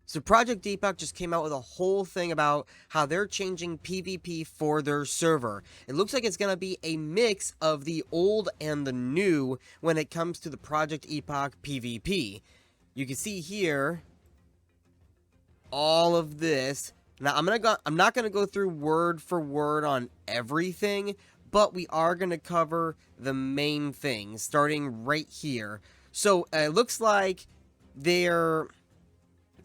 So Project EPOCH just came out with a whole thing about how they're changing PvP for their server. It looks like it's going to be a mix of the old and the new when it comes to the Project EPOCH PvP. You can see here all of this. Now I'm not gonna go through word for word on everything, but we are gonna cover the main things starting right here. So it looks like they're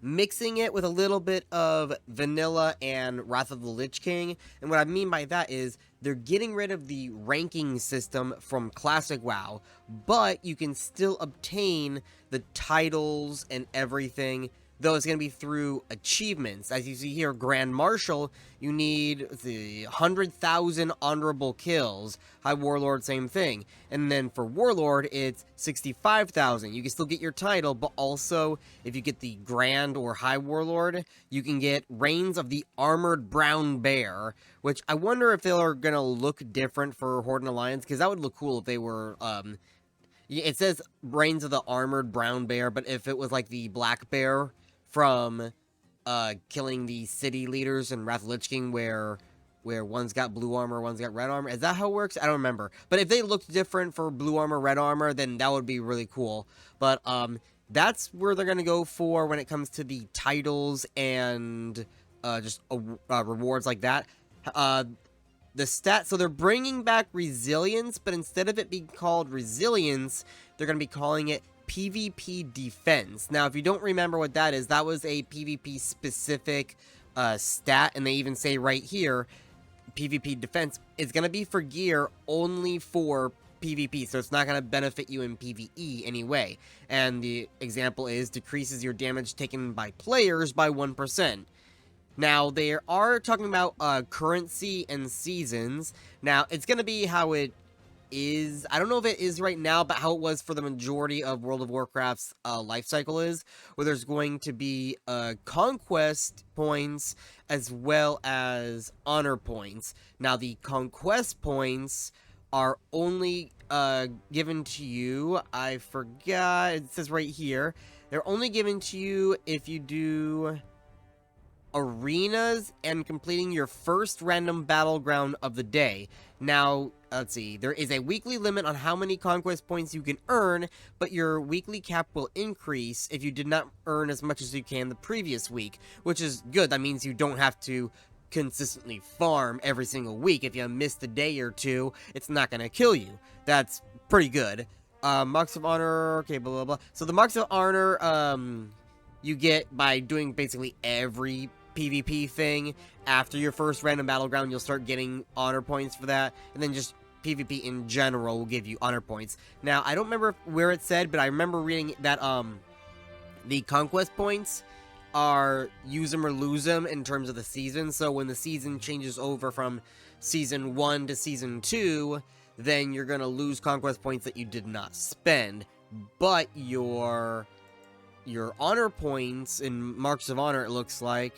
mixing it with a little bit of vanilla and Wrath of the Lich King. And what I mean by that is they're getting rid of the ranking system from Classic WoW, but you can still obtain the titles and everything, though it's going to be through achievements. As you see here, Grand Marshal, you need the 100,000 honorable kills. High Warlord, same thing. And then for Warlord, it's 65,000. You can still get your title, but also, if you get the Grand or High Warlord, you can get Reigns of the Armored Brown Bear, which I wonder if they're going to look different for Horde and Alliance, because that would look cool if they were, it says Reigns of the Armored Brown Bear, but if it was like the Black Bear from killing the city leaders in Wrath of the Lich King, where one's got blue armor, one's got red armor. Is that how it works? I don't remember. But if they looked different for blue armor, red armor, then that would be really cool. But that's where they're gonna go for when it comes to the titles and just rewards like that. The stat, so they're bringing back resilience, but instead of it being called resilience, they're going to be calling it PvP defense. Now, if you don't remember what that is, that was a PvP specific stat, and they even say right here, PvP defense is going to be for gear only for PvP, so it's not going to benefit you in PvE anyway. And the example is decreases your damage taken by players by 1%. Now, they are talking about currency and seasons. Now, it's going to be how it is. I don't know if it is right now, but how it was for the majority of World of Warcraft's life cycle is, where there's going to be conquest points as well as honor points. Now, the conquest points are only given to you. I forgot. It says right here. They're only given to you if you do arenas and completing your first random battleground of the day. Now, let's see, there is a weekly limit on how many conquest points you can earn, but your weekly cap will increase if you did not earn as much as you can the previous week, which is good. That means you don't have to consistently farm every single week. If you missed a day or two, it's not going to kill you. That's pretty good. Marks of Honor, okay, blah, blah, blah. So the Marks of Honor, you get by doing basically every PvP thing. After your first random battleground, you'll start getting honor points for that, and then just PvP in general will give you honor points. Now, I don't remember where it said, but I remember reading that the conquest points are use them or lose them in terms of the season. So when the season changes over from season 1 to season 2, then you're gonna lose conquest points that you did not spend, but your honor points and Marks of Honor, it looks like,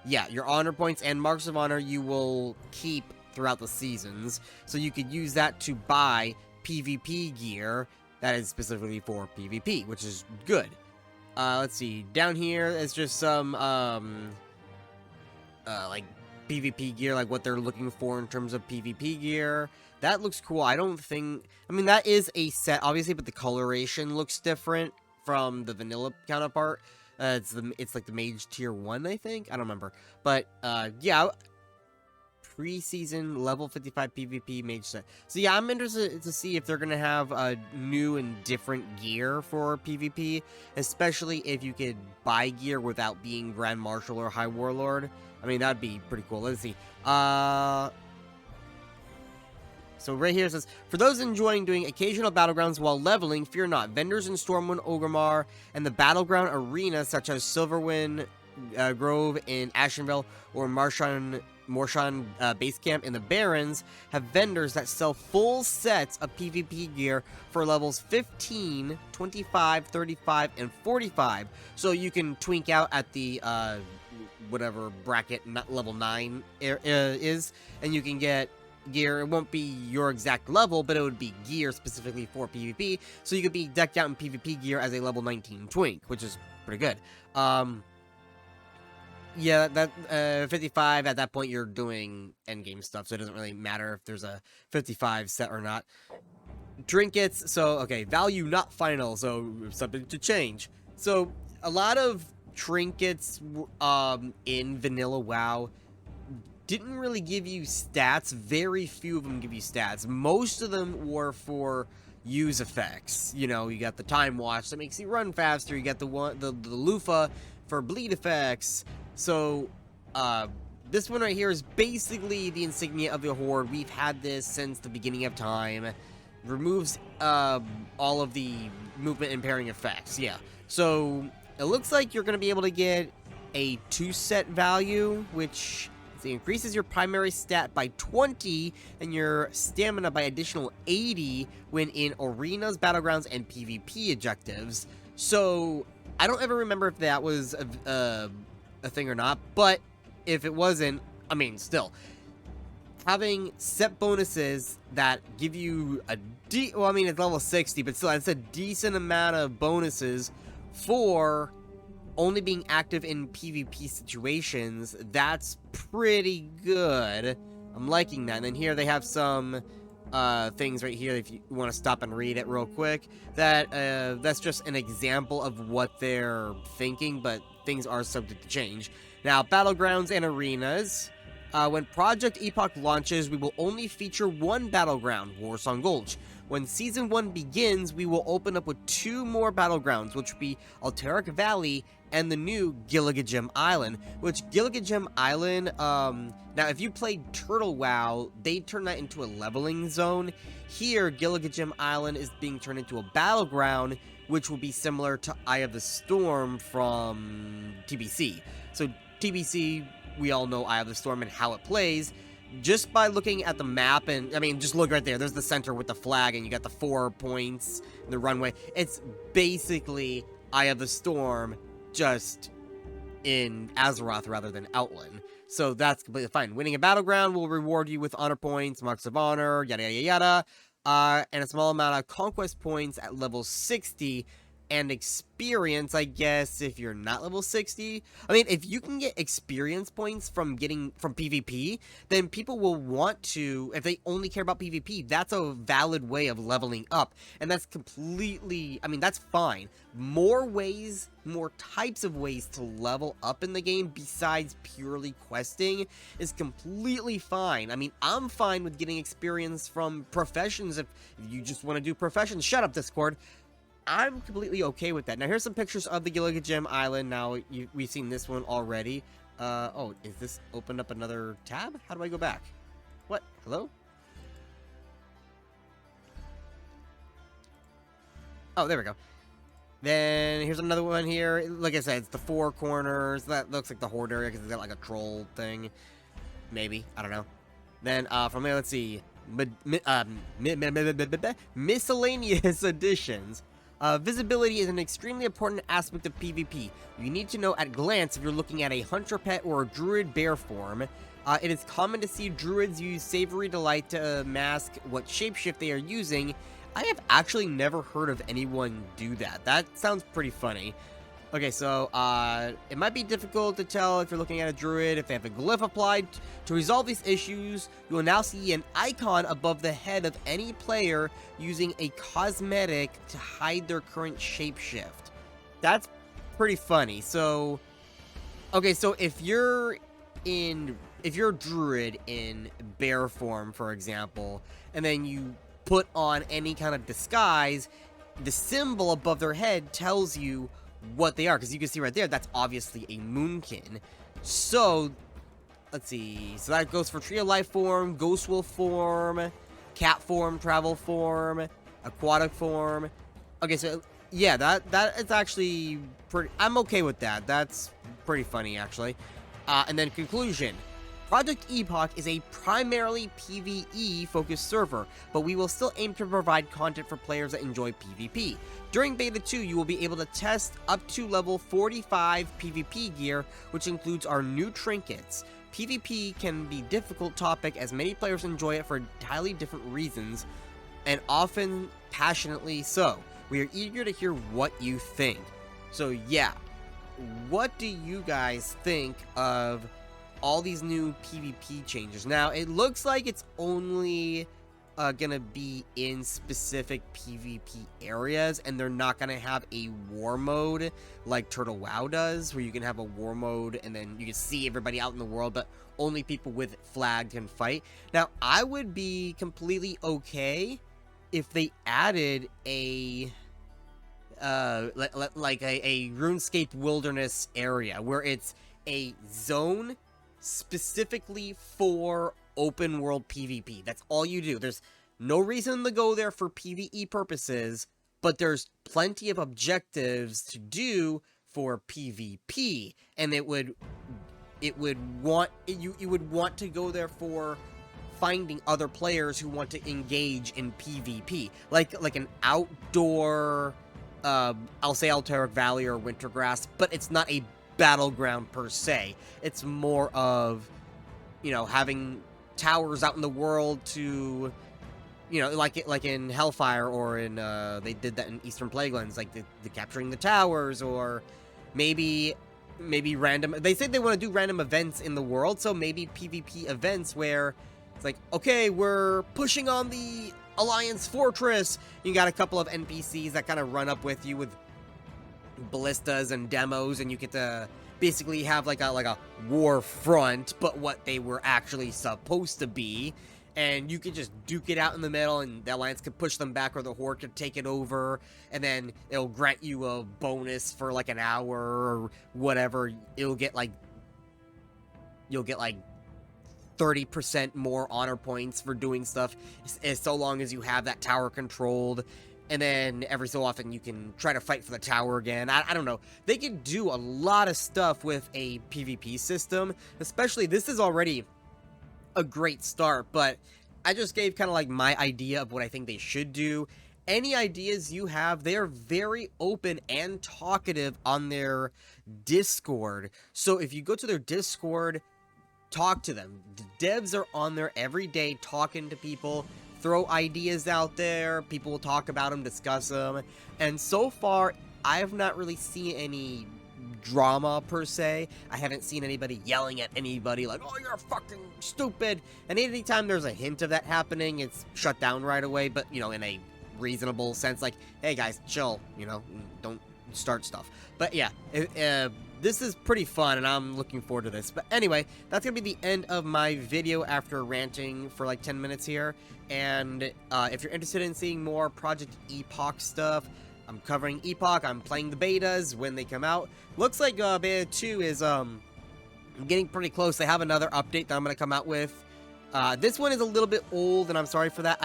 yeah, your honor points and Marks of Honor you will keep throughout the seasons, so you could use that to buy PvP gear that is specifically for PvP, which is good. Let's see, down here it's just some like PvP gear, like what they're looking for in terms of PvP gear. That looks cool. I mean, that is a set, obviously, but the coloration looks different from the vanilla counterpart. It's like the mage tier 1, I think. I don't remember. But yeah, pre-season level 55 PvP mage set. So yeah, I'm interested to see if they're gonna have new and different gear for PvP, especially if you could buy gear without being Grand Marshal or High Warlord. I mean, that'd be pretty cool. Let's see. So right here it says, for those enjoying doing occasional battlegrounds while leveling, fear not. Vendors in Stormwind, Orgrimmar, and the battleground arenas such as Silverwind Grove in Ashenvale or Morshan Base Camp in the Barrens have vendors that sell full sets of PvP gear for levels 15, 25, 35, and 45. So you can twink out at the whatever bracket level 9 is, and you can get gear. It won't be your exact level, but it would be gear specifically for PvP, so you could be decked out in PvP gear as a level 19 twink, which is pretty good. Yeah, that 55, at that point you're doing endgame stuff, so it doesn't really matter if there's a 55 set or not. Trinkets, so, okay, value not final, so something to change. So, a lot of trinkets in vanilla WoW didn't really give you stats. Very few of them give you stats. Most of them were for use effects. You know, you got the time watch that makes you run faster. You got the loofah for bleed effects. So, this one right here is basically the insignia of the Horde. We've had this since the beginning of time. Removes all of the movement impairing effects. Yeah. So, it looks like you're going to be able to get a 2-set value, which increases your primary stat by 20 and your stamina by additional 80 when in arenas, battlegrounds, and PvP objectives. So, I don't ever remember if that was a thing or not, but if it wasn't, I mean, still, having set bonuses that give you well, I mean, it's level 60, but still, it's a decent amount of bonuses for only being active in PvP situations. That's pretty good. I'm liking that. And then here they have some things right here, if you want to stop and read it real quick, that that's just an example of what they're thinking, but things are subject to change. Now, battlegrounds and arenas. When Project EPOCH launches, we will only feature one battleground, Warsong Gulch. When Season 1 begins, we will open up with 2 more battlegrounds, which will be Alterac Valley and the new Gilligajim Island, which Gilligajim Island, now if you played Turtle WoW, they turned that into a leveling zone. Here, Gilligajim Island is being turned into a battleground, which will be similar to Eye of the Storm from TBC. So TBC, we all know Eye of the Storm and how it plays. Just by looking at the map, and I mean, just look right there. There's the center with the flag, and you got the 4 points, the runway. It's basically Eye of the Storm, just in Azeroth rather than Outland. So that's completely fine. Winning a battleground will reward you with honor points, marks of honor, yada yada yada, and a small amount of conquest points at level 60. And experience, I guess, if you're not level 60. I mean, if you can get experience points from PvP, then people will want to, if they only care about PvP, that's a valid way of leveling up. And that's completely, I mean, that's fine. More ways, more types of ways to level up in the game besides purely questing is completely fine. I mean, I'm fine with getting experience from professions if you just want to do professions. Shut up, Discord. I'm completely okay with that. Now, here's some pictures of the Gilligajim Island. Now, we've seen this one already. Oh, is this opened up another tab? How do I go back? What? Hello? Oh, there we go. Then, here's another one here. Like I said, it's the 4 corners. That looks like the Horde area because it's got like a troll thing. Maybe. I don't know. Then, from there, let's see. Miscellaneous additions. Visibility is an extremely important aspect of PvP. You need to know at glance if you're looking at a hunter pet or a druid bear form. It is common to see druids use Savory Delight to mask what shapeshift they are using. I have actually never heard of anyone do that. That sounds pretty funny. Okay, so, it might be difficult to tell if you're looking at a druid, if they have a glyph applied. To resolve these issues, you will now see an icon above the head of any player using a cosmetic to hide their current shapeshift. That's pretty funny. So, okay, so if you're a druid in bear form, for example, and then you put on any kind of disguise, the symbol above their head tells you what they are, because you can see right there, that's obviously a moonkin. So, let's see, so that goes for tree of life form, ghost wolf form, cat form, travel form, aquatic form. Okay, so, yeah, that is actually pretty, I'm okay with that. That's pretty funny, actually. And then conclusion. Project EPOCH is a primarily PvE-focused server, but we will still aim to provide content for players that enjoy PvP. During Beta 2, you will be able to test up to level 45 PvP gear, which includes our new trinkets. PvP can be a difficult topic as many players enjoy it for entirely different reasons, and often passionately so. We are eager to hear what you think. So yeah, what do you guys think of all these new PvP changes? Now, it looks like it's only gonna be in specific PvP areas, and they're not gonna have a war mode like Turtle WoW does, where you can have a war mode and then you can see everybody out in the world, but only people with flag can fight. Now, I would be completely okay if they added a like a RuneScape wilderness area where it's a zone specifically for open world PvP. That's all you do. There's no reason to go there for PvE purposes, but there's plenty of objectives to do for PvP, and you would want to go there for finding other players who want to engage in PvP, like an outdoor I'll say Alterac Valley or Wintergrass, but it's not a battleground per se. It's more of, you know, having towers out in the world to, you know, like in Hellfire, or in they did that in Eastern Plaguelands, like the capturing the towers, or maybe random. They said they want to do random events in the world, so maybe PvP events where it's like, okay, we're pushing on the Alliance Fortress. You got a couple of NPCs that kind of run up with you with ballistas and demos, and you get to basically have like a war front, but what they were actually supposed to be. And you can just duke it out in the middle, and the Alliance could push them back, or the Horde could take it over, and then it'll grant you a bonus for like an hour or whatever. You'll get like 30% more honor points for doing stuff, so long as you have that tower controlled. And then every so often you can try to fight for the tower again. I don't know. They can do a lot of stuff with a PvP system, especially this is already a great start, but I just gave kind of like my idea of what I think they should do. Any ideas you have, they are very open and talkative on their Discord. So if you go to their Discord, talk to them. The devs are on there every day talking to people, throw ideas out there, people will talk about them, discuss them, and so far I have not really seen any drama per se. I haven't seen anybody yelling at anybody like, oh, you're fucking stupid, and anytime there's a hint of that happening, it's shut down right away, but, you know, in a reasonable sense, like, hey guys, chill, you know, don't start stuff. But yeah, this is pretty fun, and I'm looking forward to this. But anyway, that's gonna be the end of my video after ranting for like 10 minutes here. And if you're interested in seeing more Project EPOCH stuff, I'm covering EPOCH. I'm playing the betas when they come out. Looks like beta 2 is getting pretty close. They have another update that I'm gonna come out with. This one is a little bit old, and I'm sorry for that.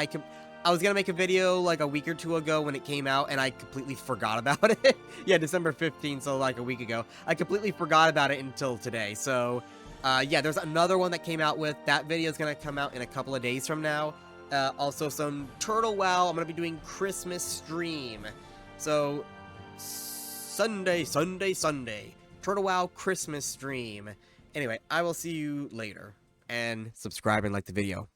I was gonna make a video like a week or two ago when it came out, and I completely forgot about it. Yeah, December 15th, so like a week ago. I completely forgot about it until today. So, yeah, there's another one that came out with. That video is gonna come out in a couple of days from now. Also, some Turtle WoW. I'm gonna be doing Christmas stream. So, Sunday. Turtle WoW Christmas stream. Anyway, I will see you later. And subscribe and like the video.